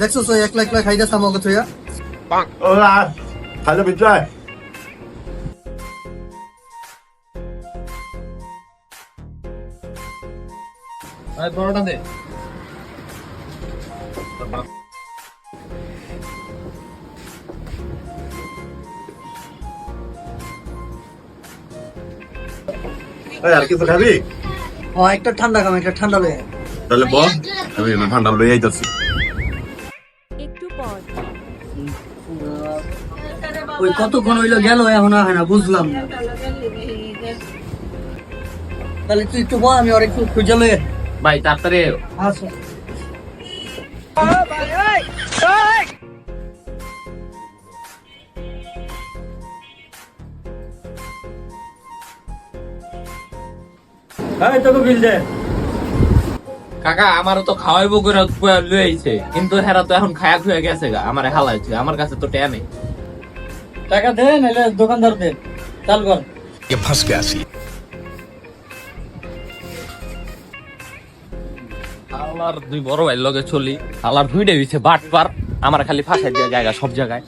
দেখছো তো একলা একলা খাইতেছে আমাকে থইয়া। ওরা খাইলে ভিতরে বড়টা দে। আর কিছু খাবি? একটা ঠান্ডা খাম, একটা ঠান্ডা লয়ে। তাহলে বল, আমি ঠান্ডা লয়ে আইতাছি। একটু পর ওই কতক্ষণ হইলো গেল এখন হয় না, বুঝলাম না। তাহলে তুই একটু বল, আমি আর একটু খুঁজে লয়ে। ভাই তাড়াতাড়ি আচ্ছা। এই তোকে বিল দে। কাকা আমারও তো খাওয়াইবো করে লয়ে আইছে, কিন্তু হেরা তো এখন খায়া খুয়া গেছে গা, আমারে হালাইছে, আমার কাছে তো টেয়া নেই। টাকা দে, নাহলে দোকানদার দে, চাল কর। ये फंस गया सी। হালার দুই বড় ভাই লগে চলি, হালার ভিড়ে হইছে বাট পার, আমার খালি ফাঁসাই দেওয়া জায়গা সব জায়গায়।